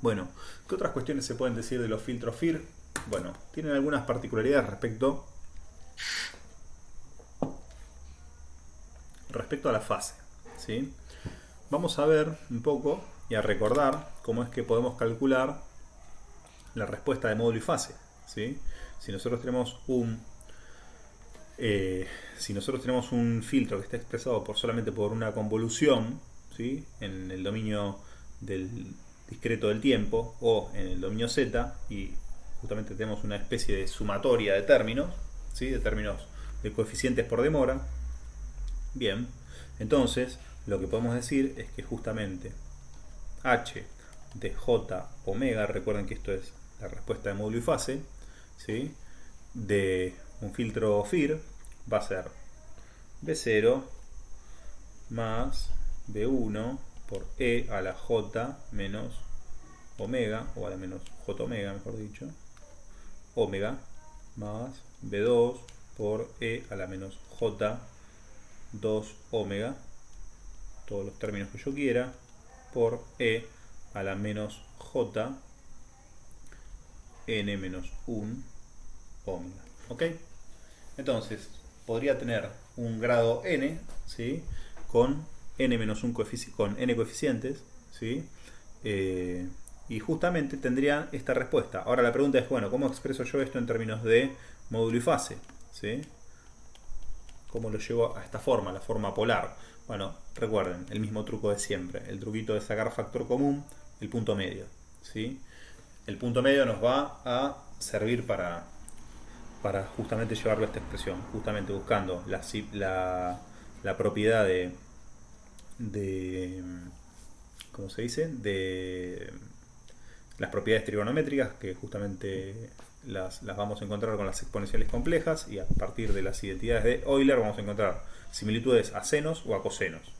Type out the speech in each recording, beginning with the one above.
Bueno, ¿qué otras cuestiones se pueden decir de los filtros FIR? Bueno, tienen algunas particularidades respecto a la fase, ¿sí? Vamos a ver un poco y a recordar cómo es que podemos calcular la respuesta de módulo y fase, ¿sí? Si nosotros tenemos un filtro que está expresado solamente por una convolución, ¿sí? En el dominio del discreto del tiempo o en el dominio Z, y justamente tenemos una especie de sumatoria de términos, ¿sí? De términos de coeficientes por demora. Bien, entonces lo que podemos decir es que justamente h de j omega, recuerden que esto es la respuesta de módulo y fase, ¿sí? De un filtro FIR va a ser B0 más B1 por E a la J menos omega, o a la menos J omega, mejor dicho, omega, más B2 por E a la menos J 2 omega, todos los términos que yo quiera, por E a la menos J n menos 1 omega. ¿Ok? Entonces, podría tener un grado n, ¿sí? Con n-1 con n coeficientes, ¿sí? Y justamente tendría esta respuesta. Ahora la pregunta es, bueno, ¿cómo expreso yo esto en términos de módulo y fase? ¿Sí? ¿Cómo lo llevo a esta forma, la forma polar? Bueno, recuerden, el mismo truco de siempre. El truquito de sacar factor común, el punto medio, ¿sí? El punto medio nos va a servir para justamente llevarlo a esta expresión, justamente buscando la propiedad de ¿cómo se dice? De las propiedades trigonométricas, que justamente las vamos a encontrar con las exponenciales complejas, y a partir de las identidades de Euler vamos a encontrar similitudes a senos o a cosenos.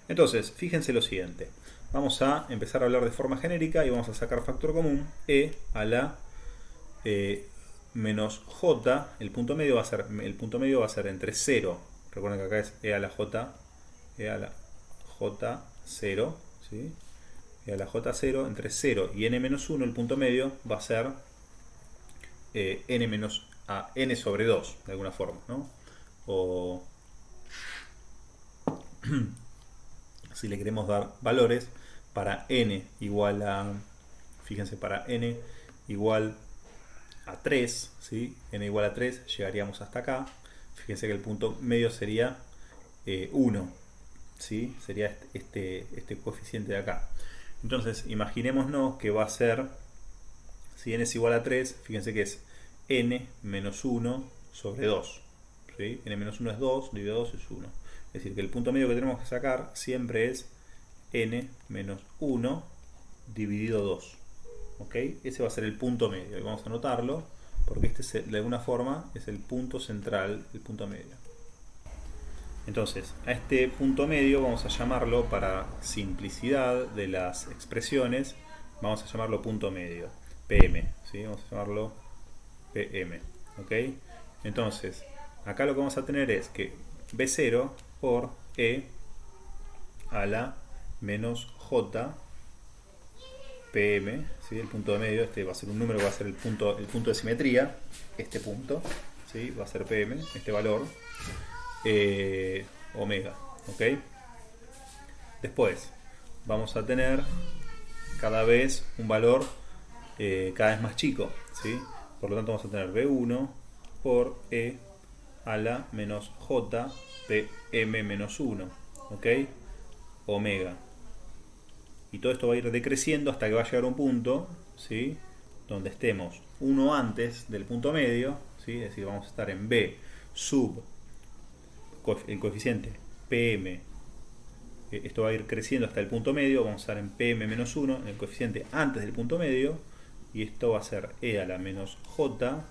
Entonces, fíjense lo siguiente. Vamos a empezar a hablar de forma genérica y vamos a sacar factor común, e a la menos j, el punto medio va a ser entre 0, recuerden que acá es e a la j 0, ¿sí? E a la j 0, entre 0 y n menos 1, el punto medio va a ser n sobre 2, de alguna forma, ¿no? O si le queremos dar valores para n igual a, fíjense, para n igual a 3, ¿sí? N igual a 3, llegaríamos hasta acá. Fíjense que el punto medio sería 1, ¿sí? Sería este coeficiente de acá. Entonces, imaginémonos que va a ser, si n es igual a 3, fíjense que es n menos 1 sobre 2. ¿Sí? N menos 1 es 2, dividido 2 es 1. Es decir, que el punto medio que tenemos que sacar siempre es n menos 1 dividido 2. ¿Ok? Ese va a ser el punto medio. Y vamos a anotarlo porque este de alguna forma es el punto central, el punto medio. Entonces, a este punto medio vamos a llamarlo, para simplicidad de las expresiones, vamos a llamarlo punto medio, PM, ¿sí? Vamos a llamarlo PM, ¿ok? Entonces, acá lo que vamos a tener es que B0 por E a la menos J PM, ¿sí? El punto de medio, este va a ser un número que va a ser el punto de simetría, este punto, ¿sí? Va a ser PM, este valor, omega, ¿ok? Después vamos a tener cada vez un valor cada vez más chico, ¿sí? Por lo tanto vamos a tener B1 por E a la menos J PM menos 1, ¿ok? Omega. Y todo esto va a ir decreciendo hasta que va a llegar a un punto, ¿sí? Donde estemos uno antes del punto medio, ¿sí? Es decir, vamos a estar en B sub el coeficiente PM. Esto va a ir creciendo hasta el punto medio, vamos a estar en PM menos 1, en el coeficiente antes del punto medio, y esto va a ser E a la menos J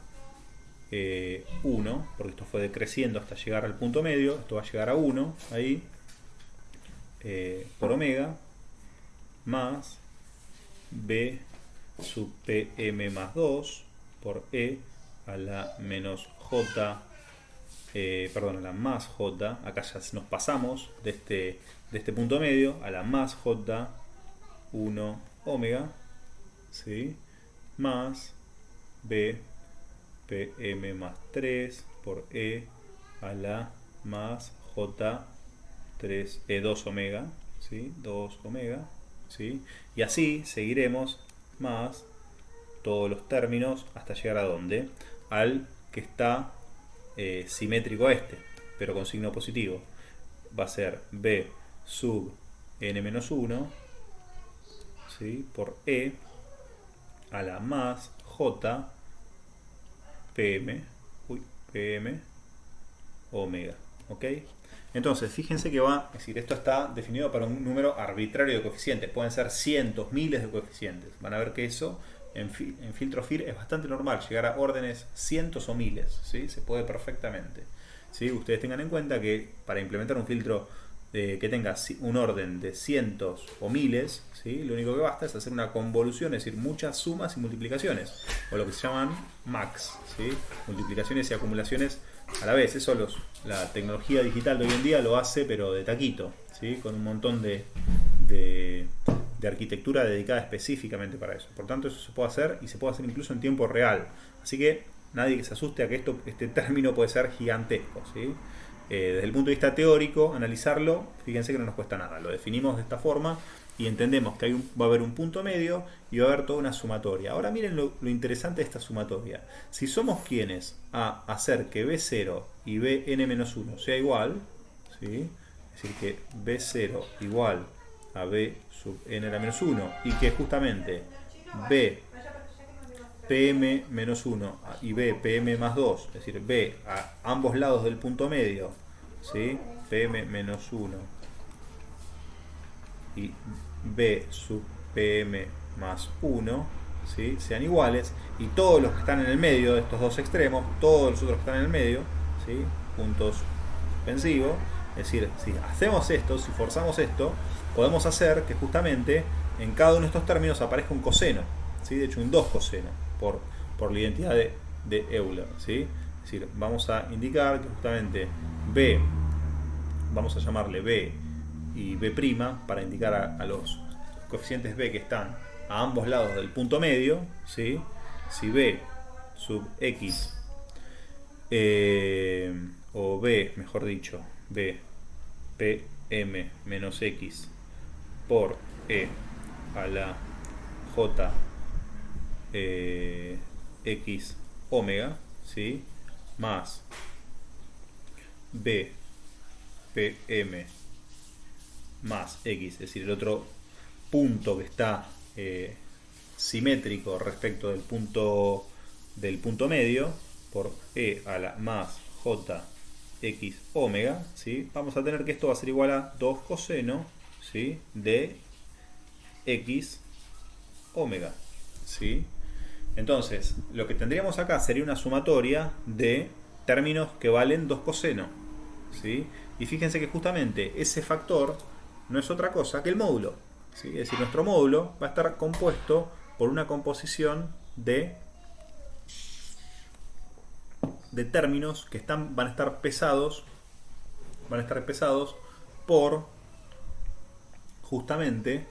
1, porque esto fue decreciendo hasta llegar al punto medio, esto va a llegar a 1 ahí, por omega, más B sub PM más 2 por E a la menos J, a la más J, acá ya nos pasamos de este punto medio a la más J 1 omega, ¿sí? Más B PM más 3 por E a la más J 2 omega, ¿sí? 2 omega, ¿sí? Y así seguiremos más todos los términos hasta llegar a dónde, al que está simétrico a este, pero con signo positivo. Va a ser B sub n-1, ¿sí? Por E a la más J PM, PM omega, ¿ok? Entonces, fíjense que va, es decir, esto está definido para un número arbitrario de coeficientes. Pueden ser cientos, miles de coeficientes. Van a ver que eso en filtro FIR es bastante normal, llegar a órdenes cientos o miles, ¿sí? Se puede perfectamente, ¿sí? Ustedes tengan en cuenta que para implementar un filtro que tenga un orden de cientos o miles, ¿sí? Lo único que basta es hacer una convolución, es decir, muchas sumas y multiplicaciones, o lo que se llaman max, ¿sí? Multiplicaciones y acumulaciones a la vez. Eso la tecnología digital de hoy en día lo hace, pero de taquito, ¿sí? Con un montón de arquitectura dedicada específicamente para eso. Por tanto, eso se puede hacer, y se puede hacer incluso en tiempo real. Así que nadie que se asuste a que este término puede ser gigantesco, ¿sí? Desde el punto de vista teórico, analizarlo, fíjense que no nos cuesta nada. Lo definimos de esta forma y entendemos que va a haber un punto medio y va a haber toda una sumatoria. Ahora miren lo interesante de esta sumatoria. Si somos quienes a hacer que B0 y Bn-1 sea igual, ¿sí? Es decir, que B0 igual a B sub n a la menos 1 y que justamente B PM menos 1 y B PM más 2, es decir, B a ambos lados del punto medio, ¿sí? PM menos 1 y B sub PM más 1, ¿sí? Sean iguales, y todos los que están en el medio de estos dos extremos, todos los otros que están en el medio, ¿sí? Puntos suspensivos. Es decir, si hacemos esto, si forzamos esto, podemos hacer que justamente en cada uno de estos términos aparezca un coseno, ¿sí? De hecho un 2 coseno por la identidad de Euler, ¿sí? Es decir, vamos a indicar que justamente B, vamos a llamarle B y B' para indicar a los coeficientes B que están a ambos lados del punto medio, ¿sí? Si B sub X o B, mejor dicho, B PM menos X por E a la J X omega, ¿sí? Más B PM más X, es decir, el otro punto que está simétrico respecto del punto medio, por E a la más J X omega, ¿sí? Vamos a tener que esto va a ser igual a 2 coseno, ¿sí? De X omega, ¿sí? Entonces, lo que tendríamos acá sería una sumatoria de términos que valen 2 coseno, ¿sí? Y fíjense que justamente ese factor no es otra cosa que el módulo, ¿sí? Es decir, nuestro módulo va a estar compuesto por una composición de términos que van a estar pesados por justamente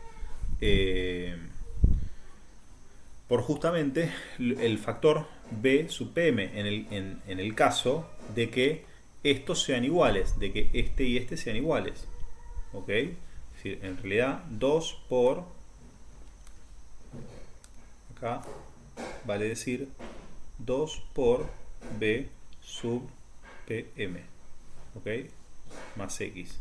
el factor B sub PM en el caso de que estos sean iguales, de que este y este sean iguales, ¿ok? Es decir, en realidad 2 por, acá vale decir 2 por B sub PM, ¿ok? Más X,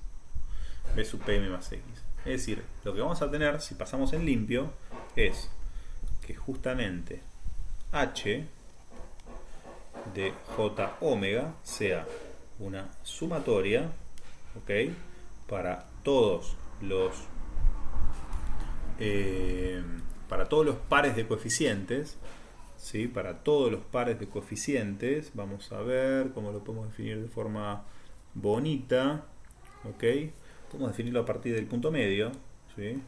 B sub PM más X. Es decir, lo que vamos a tener si pasamos en limpio es que justamente H de J omega sea una sumatoria, ¿ok? Para todos los pares de coeficientes, ¿sí? Para todos los pares de coeficientes, vamos a ver cómo lo podemos definir de forma bonita, ¿ok? Podemos definirlo a partir del punto medio, ¿sí?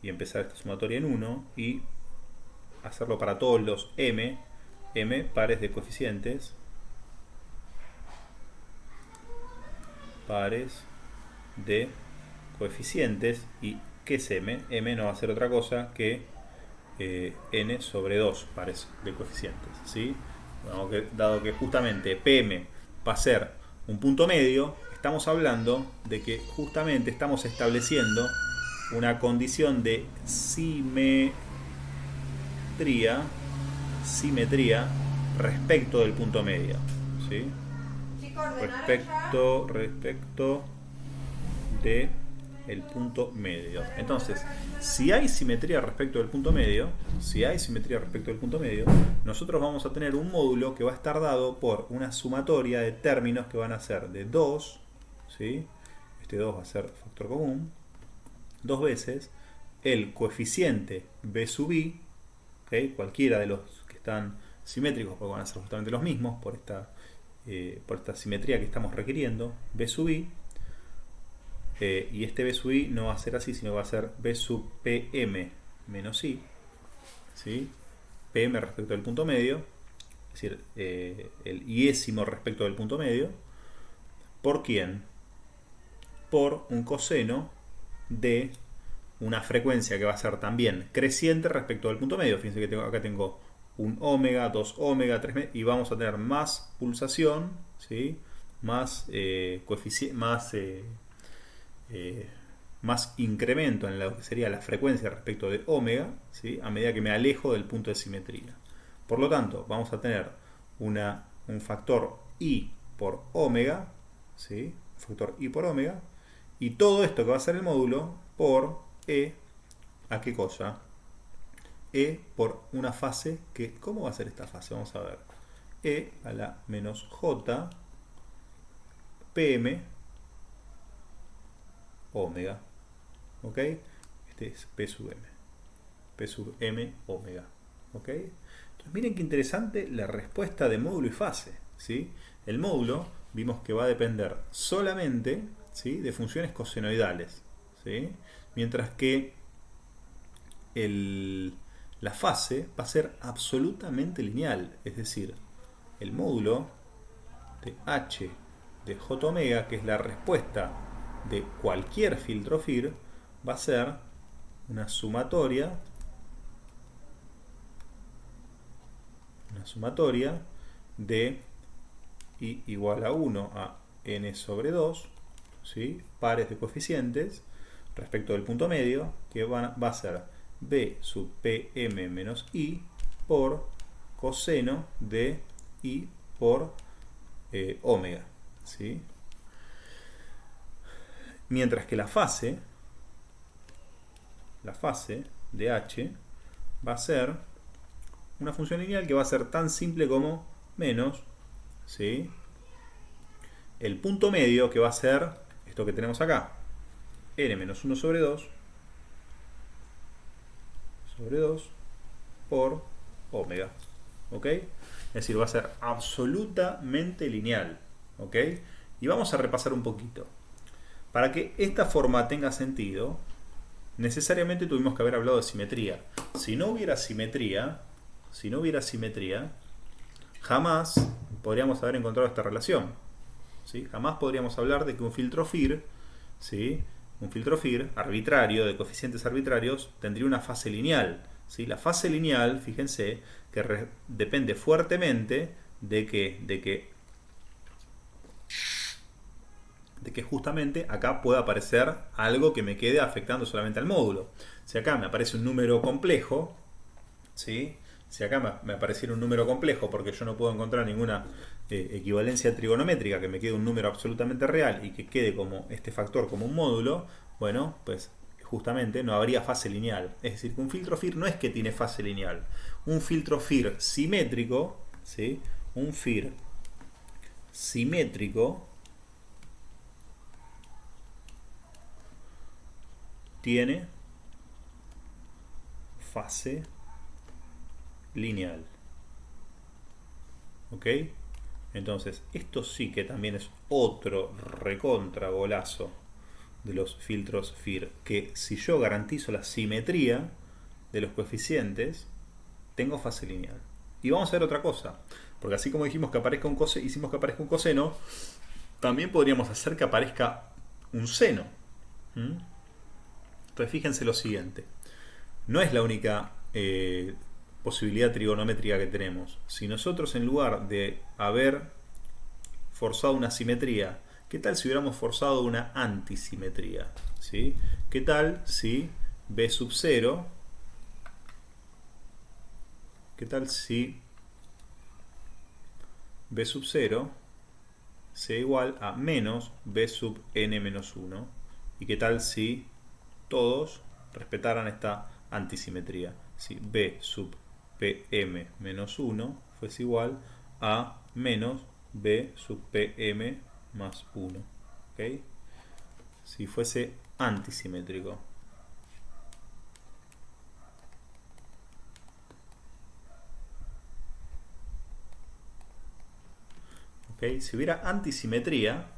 Y empezar esta sumatoria en 1 y hacerlo para todos los m pares de coeficientes, y ¿qué es m? M no va a ser otra cosa que n sobre 2 pares de coeficientes, ¿sí? Dado que justamente PM va a ser un punto medio, estamos hablando de que justamente estamos estableciendo una condición de simetría respecto del punto medio, ¿sí? Respecto de el punto medio. Entonces, si hay simetría respecto del punto medio, nosotros vamos a tener un módulo que va a estar dado por una sumatoria de términos que van a ser de 2, ¿sí? Este 2 va a ser factor común, 2 veces el coeficiente b sub i, ¿okay? Cualquiera de los que están simétricos, porque van a ser justamente los mismos por esta simetría que estamos requiriendo, b sub i. Y este b sub i no va a ser así, sino va a ser b sub pm menos i, ¿sí? Pm respecto del punto medio, es decir, el iésimo respecto del punto medio. ¿Por quién? Por un coseno de una frecuencia que va a ser también creciente respecto del punto medio. Fíjense que acá tengo un omega, 2 omega, 3 y vamos a tener más pulsación, ¿sí? Más más incremento en lo que sería la frecuencia respecto de omega, ¿sí? A medida que me alejo del punto de simetría. Por lo tanto, vamos a tener un factor i por omega, ¿sí? Un factor i por omega, y todo esto que va a ser el módulo por e, ¿a qué cosa? E por una fase que, ¿cómo va a ser esta fase? Vamos a ver. E a la menos j pm omega, ¿ok? Este es P sub m omega, ¿ok? Entonces miren qué interesante la respuesta de módulo y fase, ¿sí? El módulo vimos que va a depender solamente, ¿sí?, de funciones cosenoidales, ¿sí? Mientras que la fase va a ser absolutamente lineal, es decir, el módulo de h de j omega, que es la respuesta de cualquier filtro FIR, va a ser una sumatoria de i igual a 1 a n sobre 2, ¿sí?, pares de coeficientes respecto del punto medio, que va a ser b sub pm menos i por coseno de i por omega, ¿sí? Mientras que la fase de h va a ser una función lineal que va a ser tan simple como menos, ¿sí?, el punto medio, que va a ser esto que tenemos acá, n menos 1 sobre 2 por omega, ¿ok? Es decir, va a ser absolutamente lineal, ¿ok? Y vamos a repasar un poquito. Para que esta forma tenga sentido, necesariamente tuvimos que haber hablado de simetría. Si no hubiera simetría, jamás podríamos haber encontrado esta relación, ¿sí? Jamás podríamos hablar de que un filtro FIR, ¿sí?, un filtro FIR arbitrario, de coeficientes arbitrarios, tendría una fase lineal, ¿sí? La fase lineal, fíjense, que depende fuertemente de que justamente acá pueda aparecer algo que me quede afectando solamente al módulo. Si acá me aparece un número complejo, ¿sí?, si acá me apareciera un número complejo porque yo no puedo encontrar ninguna equivalencia trigonométrica que me quede un número absolutamente real y que quede como este factor como un módulo, bueno, pues justamente no habría fase lineal. Es decir, que un filtro FIR no es que tiene fase lineal. Un filtro FIR simétrico, ¿sí?, un FIR simétrico tiene fase lineal, ¿ok? Entonces, esto sí que también es otro recontra golazo de los filtros FIR, que si yo garantizo la simetría de los coeficientes, tengo fase lineal. Y vamos a ver otra cosa, porque así como dijimos que aparezca un coseno, hicimos que aparezca un coseno, también podríamos hacer que aparezca un seno. Entonces fíjense lo siguiente, no es la única posibilidad trigonométrica que tenemos. Si nosotros, en lugar de haber forzado una simetría, ¿qué tal si hubiéramos forzado una antisimetría? ¿Sí? ¿Qué tal si b sub 0? ¿Qué tal si b sub 0 sea igual a menos b sub n menos 1? ¿Y qué tal si todos respetaran esta antisimetría? Si b sub pm menos 1 fuese igual a menos b sub pm más 1. ¿Okay? Si fuese antisimétrico. ¿Okay? Si hubiera antisimetría,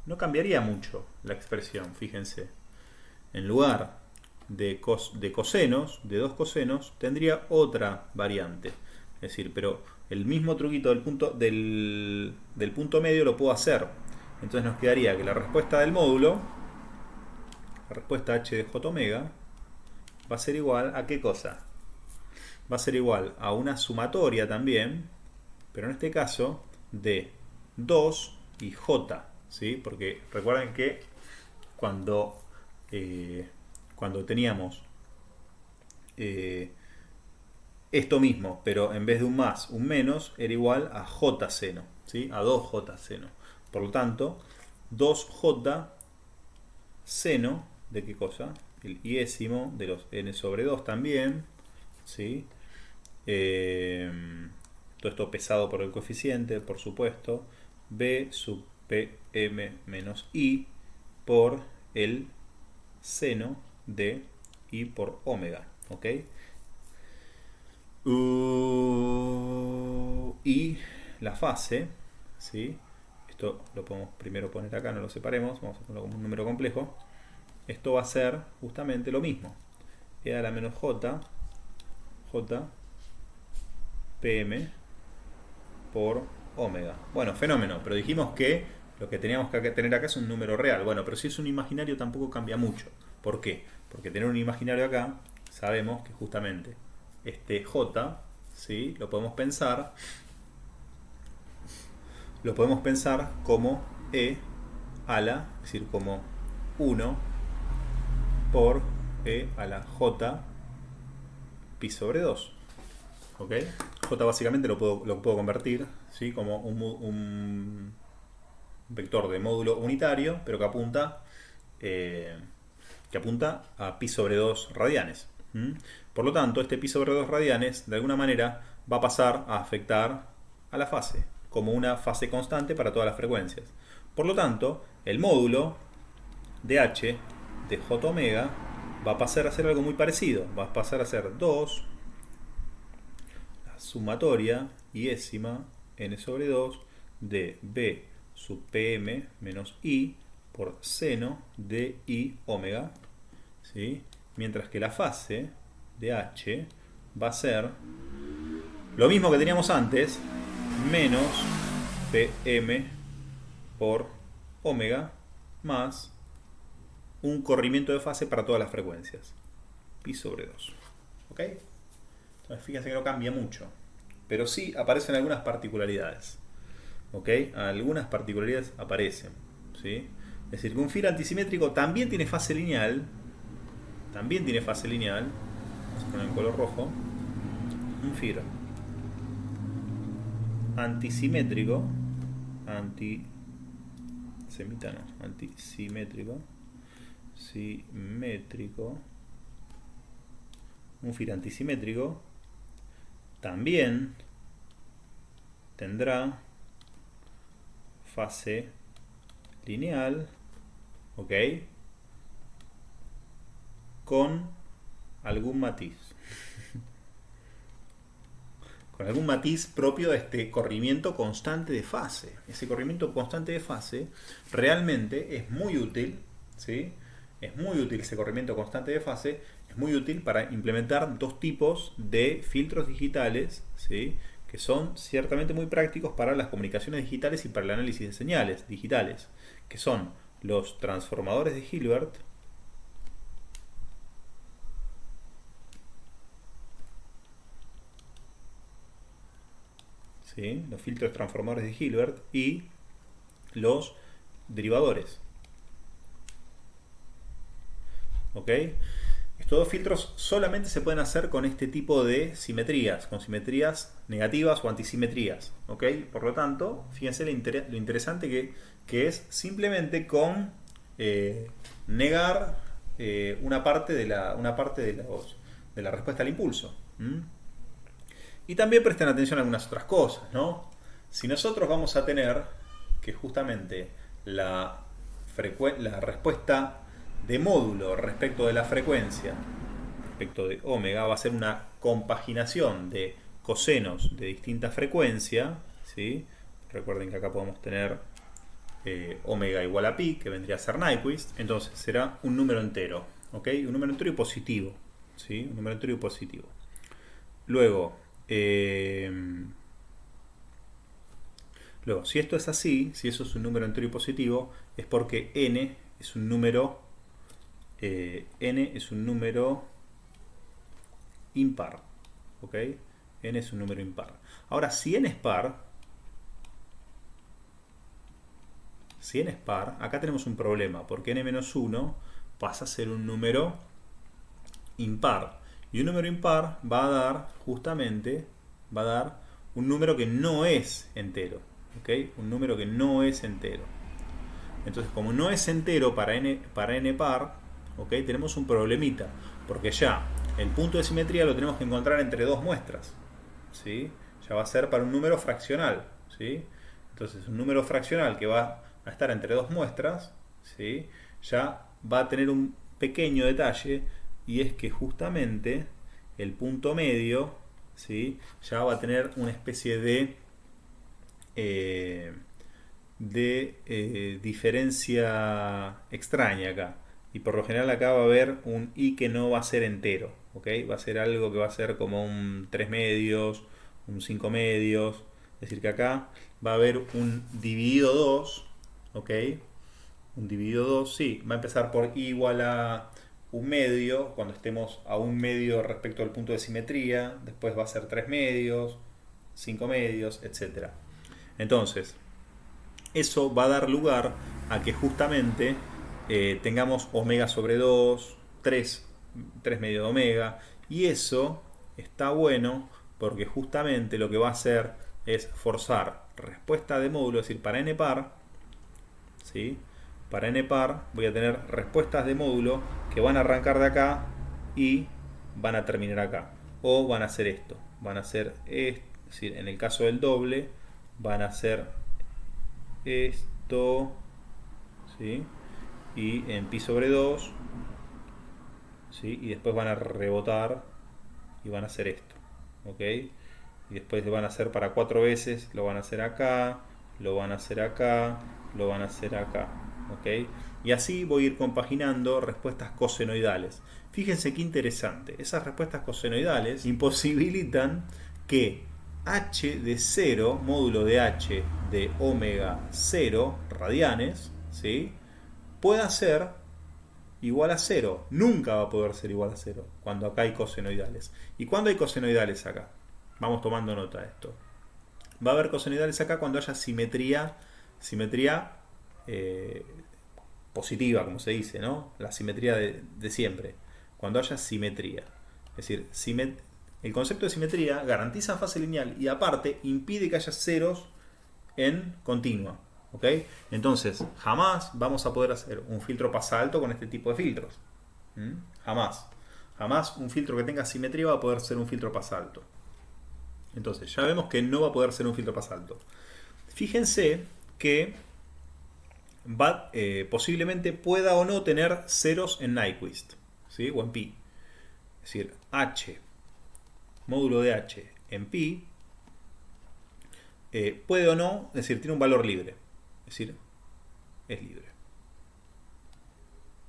no cambiaría mucho la expresión, fíjense. En lugar de cosenos, de dos cosenos, tendría otra variante. Es decir, pero el mismo truquito del punto medio lo puedo hacer. Entonces nos quedaría que la respuesta del módulo, la respuesta h de j omega, va a ser igual a ¿qué cosa? Va a ser igual a una sumatoria también, pero en este caso de 2 y j, ¿sí? Porque recuerden que cuando teníamos esto mismo, pero en vez de un más, un menos, era igual a j seno, ¿sí? A 2j seno. Por lo tanto, 2j seno, ¿de qué cosa? El iésimo de los n sobre 2 también, ¿sí? Todo esto pesado por el coeficiente, por supuesto. B sub pm menos i por el seno de i por omega. ¿Ok? Y la fase, ¿sí? Esto lo podemos primero poner acá, no lo separemos, vamos a ponerlo como un número complejo. Esto va a ser justamente lo mismo. E a la menos j pm por omega. Bueno, fenómeno, pero dijimos que lo que teníamos que tener acá es un número real. Bueno, pero si es un imaginario tampoco cambia mucho. ¿Por qué? Porque tener un imaginario acá, sabemos que justamente este j, ¿sí? Lo podemos pensar como e a la, es decir, como 1 por e a la j pi sobre 2. ¿Ok? J básicamente lo puedo convertir, ¿sí? Como un vector de módulo unitario, pero que apunta a pi sobre 2 radianes. Por lo tanto, este pi sobre 2 radianes de alguna manera va a pasar a afectar a la fase, como una fase constante para todas las frecuencias. Por lo tanto, el módulo de h de j omega va a pasar a ser algo muy parecido. Va a pasar a ser 2 sumatoria iésima n sobre 2 de b sub pm menos i por seno de i omega, ¿sí? Mientras que la fase de h va a ser lo mismo que teníamos antes, menos pm por omega más un corrimiento de fase para todas las frecuencias, pi sobre 2. ¿Ok? Entonces fíjense que no cambia mucho, pero sí aparecen algunas particularidades. ¿Ok? Algunas particularidades aparecen, ¿sí? Es decir, que un FIR antisimétrico también tiene fase lineal. Vamos a poner en color rojo. Un FIR antisimétrico, un FIR antisimétrico también tendrá fase lineal, ¿ok? Con algún matiz. Con algún matiz propio de este corrimiento constante de fase. Ese corrimiento constante de fase realmente es muy útil, ¿sí? Es muy útil ese corrimiento constante de fase, es muy útil para implementar dos tipos de filtros digitales, ¿sí? Que son ciertamente muy prácticos para las comunicaciones digitales y para el análisis de señales digitales, que son los transformadores de Hilbert ¿sí? Los filtros transformadores de Hilbert y los derivadores. ¿Ok? Estos dos filtros solamente se pueden hacer con este tipo de simetrías, con simetrías negativas o antisimetrías. ¿Ok? Por lo tanto, fíjense lo interesante que es simplemente con negar una parte de la respuesta al impulso. Y también presten atención a algunas otras cosas, ¿no? Si nosotros vamos a tener que justamente la respuesta de módulo respecto de la frecuencia, respecto de omega, va a ser una compaginación de cosenos de distinta frecuencia, ¿sí? Recuerden que acá podemos tener omega igual a pi, que vendría a ser Nyquist, entonces será un número entero, ¿ok? Un número entero y positivo, ¿sí? Un número entero y positivo. Luego, si esto es así, si eso es un número entero y positivo, es porque n es un número impar, ¿ok? N es un número impar. Ahora, si n es par, acá tenemos un problema, porque n-1 pasa a ser un número impar. Y un número impar va a dar, justamente, un número que no es entero. ¿Ok? Un número que no es entero. Entonces, como no es entero para n par, ¿ok? Tenemos un problemita. Porque ya el punto de simetría lo tenemos que encontrar entre dos muestras. ¿Sí? Ya va a ser para un número fraccional. ¿Sí? Entonces, un número fraccional que va a estar entre dos muestras, ¿sí? Ya va a tener un pequeño detalle, y es que justamente el punto medio, ¿sí? Ya va a tener una especie de diferencia extraña acá, y por lo general acá va a haber un i que no va a ser entero, ¿ok? Va a ser algo que va a ser como un 3 medios, un 5 medios, es decir que acá va a haber un dividido 2, ¿ok? Un dividido 2, sí, va a empezar por i igual a un medio, cuando estemos a un medio respecto al punto de simetría, después va a ser 3 medios, 5 medios, etc. Entonces, eso va a dar lugar a que justamente tengamos omega sobre 2, 3 medios de omega, y eso está bueno porque justamente lo que va a hacer es forzar respuesta de módulo, es decir, para n par, ¿sí? Para n par voy a tener respuestas de módulo que van a arrancar de acá y van a terminar acá. O van a hacer esto. Van a hacer esto. Es decir, en el caso del doble, van a hacer esto. ¿Sí? Y en pi sobre 2. ¿Sí? Y después van a rebotar y van a hacer esto. ¿Ok? Y después lo van a hacer para 4 veces. Lo van a hacer acá. Lo van a hacer acá. Lo van a hacer acá. ¿Ok? Y así voy a ir compaginando respuestas cosenoidales. Fíjense qué interesante. Esas respuestas cosenoidales imposibilitan que h de 0, módulo de h de omega 0 radianes, ¿sí? Pueda ser igual a 0. Nunca va a poder ser igual a 0 cuando acá hay cosenoidales. ¿Y cuándo hay cosenoidales acá? Vamos tomando nota de esto. Va a haber cosenoidales acá cuando haya simetría positiva, como se dice, ¿no? La simetría de siempre. Cuando haya simetría. Es decir, el concepto de simetría garantiza fase lineal y aparte impide que haya ceros en continua. ¿Ok? Entonces, jamás vamos a poder hacer un filtro pasalto con este tipo de filtros. Jamás. Jamás un filtro que tenga simetría va a poder ser un filtro pasalto. Entonces, ya vemos que no va a poder ser un filtro pasalto. Fíjense que posiblemente pueda o no tener ceros en Nyquist, ¿sí? O en pi. Es decir, h, módulo de h en pi, puede o no, es decir, tiene un valor libre. Es decir, es libre.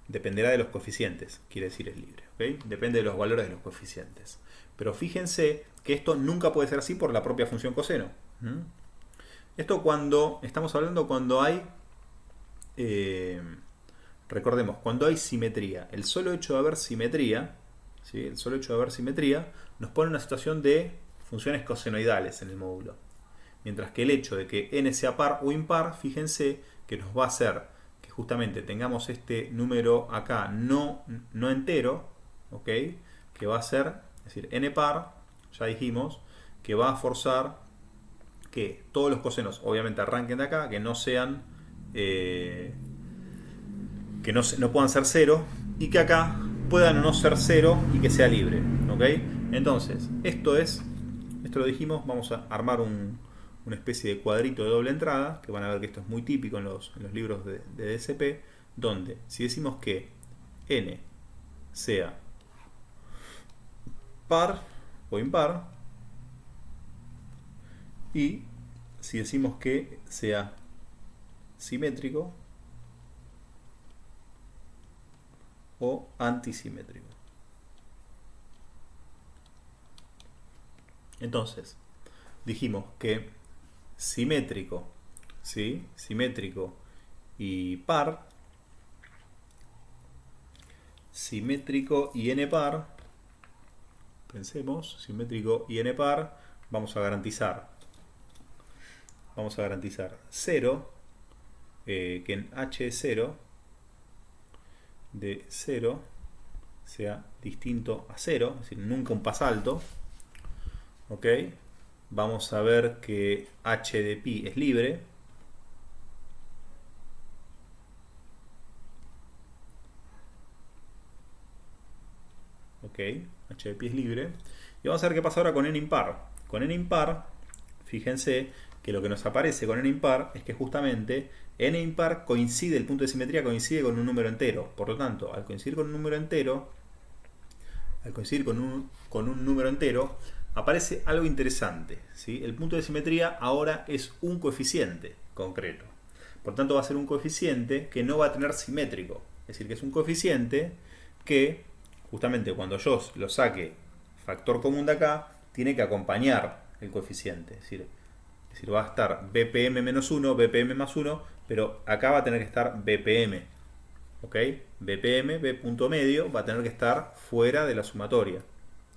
Dependerá de los coeficientes, quiere decir es libre. ¿Okay? Depende de los valores de los coeficientes. Pero fíjense que esto nunca puede ser así por la propia función coseno. Esto cuando estamos hablando cuando hay, recordemos, cuando hay simetría. El solo hecho de haber simetría, ¿sí? El solo hecho de haber simetría nos pone en una situación de funciones cosenoidales en el módulo. Mientras que el hecho de que n sea par o impar, fíjense que nos va a hacer que justamente tengamos este número acá no entero, ¿ok? Que va a ser, es decir, n par, ya dijimos, que va a forzar que todos los cosenos obviamente arranquen de acá, que no sean, que no puedan ser 0, y que acá puedan o no ser 0 y que sea libre, ¿ok? Entonces, esto lo dijimos, vamos a armar una especie de cuadrito de doble entrada, que van a ver que esto es muy típico en los libros de DSP, donde si decimos que n sea par o impar, y si decimos que sea simétrico o antisimétrico. Entonces, dijimos que simétrico, ¿sí? Simétrico y par, simétrico y n par, pensemos, simétrico y n par, vamos a garantizar 0, que en h0 de 0 sea distinto a 0, es decir, nunca un pasalto. ¿Ok? Vamos a ver que h de pi es libre. ¿Ok? H de pi es libre. Y vamos a ver qué pasa ahora con n impar. Con n impar, fíjense que lo que nos aparece con n impar es que justamente n impar coincide, el punto de simetría coincide con un número entero. Por lo tanto, al coincidir con un número entero, aparece algo interesante, ¿sí? El punto de simetría ahora es un coeficiente concreto. Por tanto, va a ser un coeficiente que no va a tener simétrico. Es decir, que es un coeficiente que, justamente cuando yo lo saque factor común de acá, tiene que acompañar el coeficiente. Es decir, va a estar BPM menos 1, BPM más 1, pero acá va a tener que estar BPM. ¿Ok? BPM, B punto medio, va a tener que estar fuera de la sumatoria.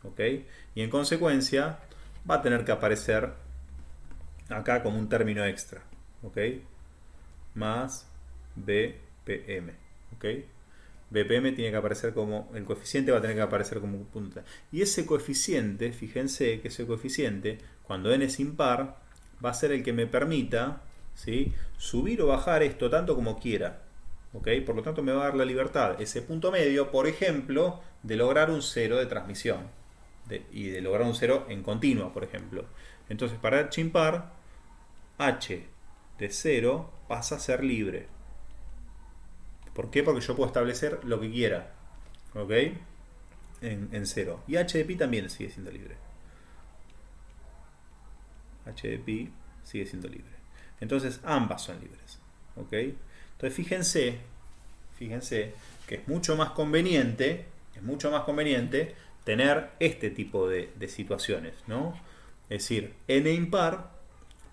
¿Ok? Y en consecuencia va a tener que aparecer acá como un término extra. ¿Ok? Más BPM. ¿Ok? BPM tiene que aparecer como, el coeficiente va a tener que aparecer como un punto. Y ese coeficiente, fíjense que ese coeficiente, cuando n es impar, va a ser el que me permita, ¿sí?, subir o bajar esto tanto como quiera. ¿Ok? Por lo tanto me va a dar la libertad, ese punto medio, por ejemplo, de lograr un 0 de transmisión. Y de lograr un 0 en continua, por ejemplo. Entonces, para h impar, h de 0 pasa a ser libre. ¿Por qué? Porque yo puedo establecer lo que quiera, ¿ok? En 0. Y h de pi también sigue siendo libre. H de pi sigue siendo libre. Entonces, ambas son libres, ¿ok? Entonces, fíjense que es mucho más conveniente tener este tipo de situaciones, ¿no? Es decir, n impar,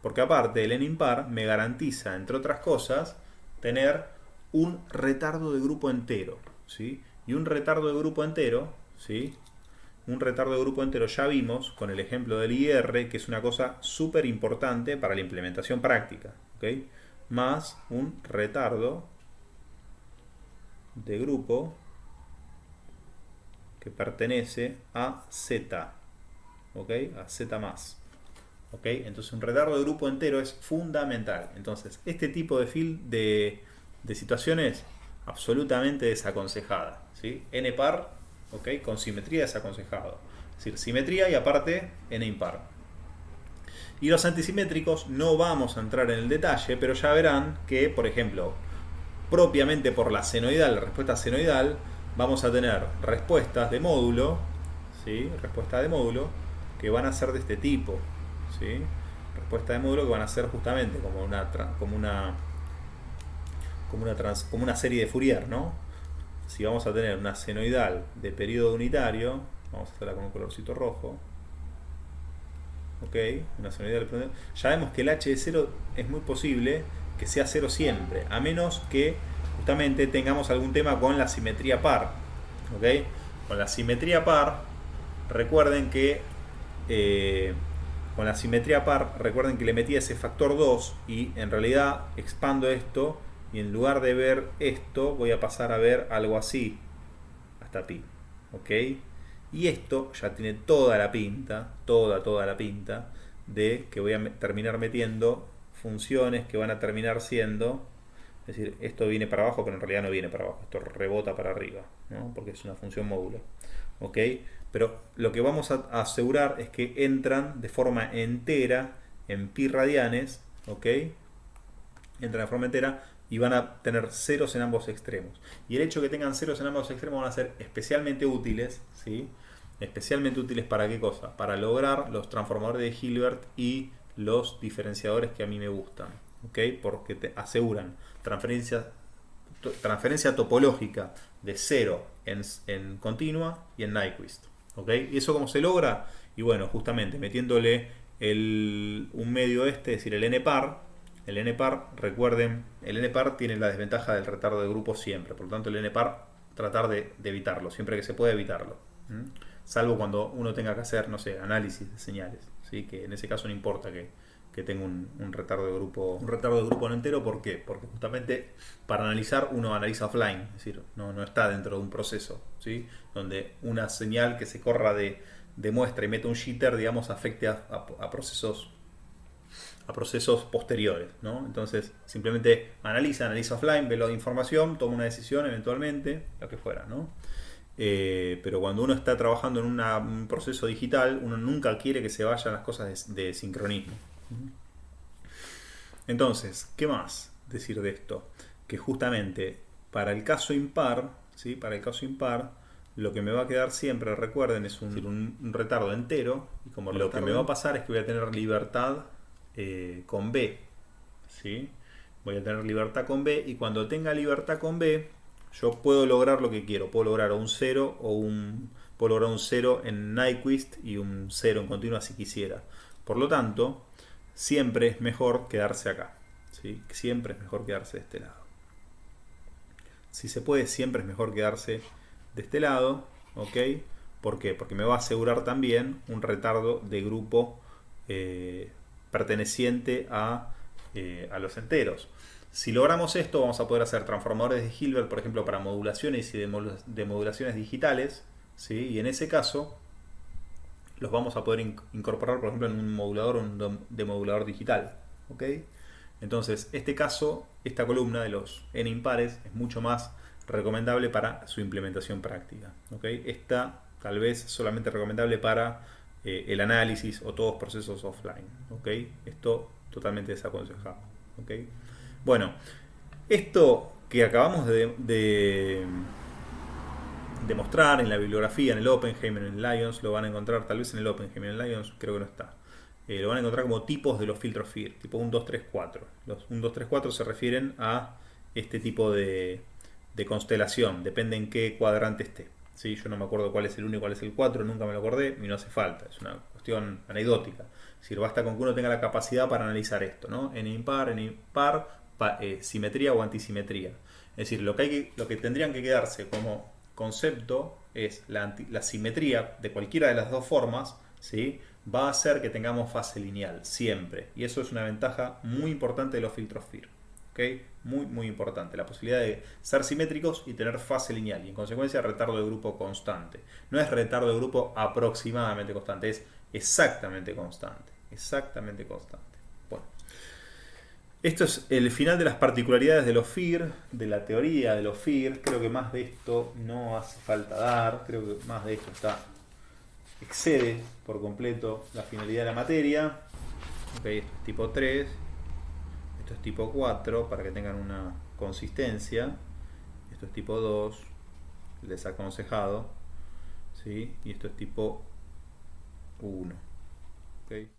porque aparte el n impar me garantiza, entre otras cosas, tener un retardo de grupo entero, ¿sí? Y un retardo de grupo entero, ¿sí? Un retardo de grupo entero ya vimos con el ejemplo del IR, que es una cosa súper importante para la implementación práctica, ¿ok? Más un retardo de grupo que pertenece a Z, ¿ok? A Z más. ¿Ok? Entonces un retardo de grupo entero es fundamental. Entonces, este tipo de situaciones absolutamente desaconsejada, ¿sí? N par, ¿ok? Con simetría desaconsejado. Es decir, simetría y aparte n impar. Y los antisimétricos no vamos a entrar en el detalle, pero ya verán que, por ejemplo, propiamente por la senoidal, la respuesta senoidal, vamos a tener respuestas de módulo, ¿sí? Respuestas de módulo que van a ser de este tipo, ¿sí? Respuestas de módulo que van a ser justamente como una serie de Fourier, ¿no? Si vamos a tener una senoidal de periodo unitario, vamos a hacerla con un colorcito rojo, ¿ok? Una senoidal de periodo, ya vemos que el h de 0 es muy posible que sea 0 siempre, a menos que justamente tengamos algún tema con la simetría par, ¿ok? Con la simetría par, recuerden que con la simetría par, recuerden que le metí ese factor 2 y en realidad expando esto y en lugar de ver esto voy a pasar a ver algo así hasta pi, ¿ok? Y esto ya tiene toda la pinta, toda la pinta de que voy a terminar metiendo funciones que van a terminar siendo, es decir, esto viene para abajo pero en realidad no viene para abajo, esto rebota para arriba, ¿no? Porque es una función módulo, ¿ok? Pero lo que vamos a asegurar es que entran de forma entera en pi radianes, ¿ok? Entran de forma entera y van a tener ceros en ambos extremos. Y el hecho de que tengan ceros en ambos extremos van a ser especialmente útiles, ¿sí? Especialmente útiles ¿para qué cosa? Para lograr los transformadores de Hilbert y los diferenciadores que a mí me gustan, ¿ok? Porque te aseguran transferencia topológica de 0 en continua y en Nyquist, ¿ok? ¿Y eso cómo se logra? Y bueno, justamente metiéndole un medio es decir, el n-par. El n-par, recuerden, el n-par tiene la desventaja del retardo de grupo siempre, por lo tanto el n-par tratar de evitarlo, siempre que se pueda evitarlo. Salvo cuando uno tenga que hacer, no sé, análisis de señales, ¿sí? Que en ese caso no importa que tenga un retardo de grupo no entero. ¿Por qué? Porque justamente para analizar uno analiza offline, es decir, no está dentro de un proceso, ¿sí? Donde una señal que se corra de muestra y meta un jitter, digamos, afecte a procesos posteriores, ¿no? Entonces simplemente analiza offline, ve la información, toma una decisión eventualmente, lo que fuera, ¿no? Pero cuando uno está trabajando en un proceso digital, uno nunca quiere que se vayan las cosas de sincronismo. Entonces, ¿qué más decir de esto? Que justamente para el caso impar, ¿sí? Para el caso impar, lo que me va a quedar siempre, recuerden, es un retardo entero. Y como lo que me va a pasar es que voy a tener libertad con B, ¿sí? Voy a tener libertad con B y cuando tenga libertad con B, yo puedo lograr lo que quiero. Puedo lograr un 0 puedo lograr un 0 en Nyquist y un 0 en continua si quisiera. Por lo tanto, siempre es mejor quedarse acá, ¿sí? Siempre es mejor quedarse de este lado. Si se puede, siempre es mejor quedarse de este lado, ¿ok? ¿Por qué? Porque me va a asegurar también un retardo de grupo perteneciente a los enteros. Si logramos esto, vamos a poder hacer transformadores de Hilbert, por ejemplo, para modulaciones y de modulaciones digitales, ¿sí? Y en ese caso los vamos a poder incorporar, por ejemplo, en un modulador o un demodulador digital, ¿ok? Entonces, este caso, esta columna de los n impares es mucho más recomendable para su implementación práctica, ¿ok? Esta tal vez solamente recomendable para el análisis o todos procesos offline, ¿ok? Esto totalmente desaconsejado, ¿ok? Bueno, esto que acabamos de mostrar en la bibliografía, en el Oppenheimer, en el Lyons, lo van a encontrar tal vez en el Oppenheimer, en el Lyons creo que no está. Lo van a encontrar como tipos de los filtros FIR, tipo 1, 2, 3, 4. Los 1, 2, 3, 4 se refieren a este tipo de constelación, depende en qué cuadrante esté. ¿Sí? Yo no me acuerdo cuál es el 1 y cuál es el 4, nunca me lo acordé y no hace falta, es una cuestión anecdótica. Es decir, basta con que uno tenga la capacidad para analizar esto, ¿no? N impar, simetría o antisimetría. Es decir, lo que tendrían que quedarse como concepto es la simetría de cualquiera de las dos formas, ¿sí? Va a hacer que tengamos fase lineal, siempre. Y eso es una ventaja muy importante de los filtros FIR. ¿Okay? Muy importante. La posibilidad de ser simétricos y tener fase lineal. Y en consecuencia retardo de grupo constante. No es retardo de grupo aproximadamente constante, es exactamente constante. Exactamente constante. Bueno. Esto es el final de las particularidades de los FIR, de la teoría de los FIR. Creo que más de esto no hace falta dar. Creo que más de esto excede por completo la finalidad de la materia. Okay, esto es tipo 3, esto es tipo 4 para que tengan una consistencia. Esto es tipo 2, desaconsejado, ¿sí? Y esto es tipo 1. Okay.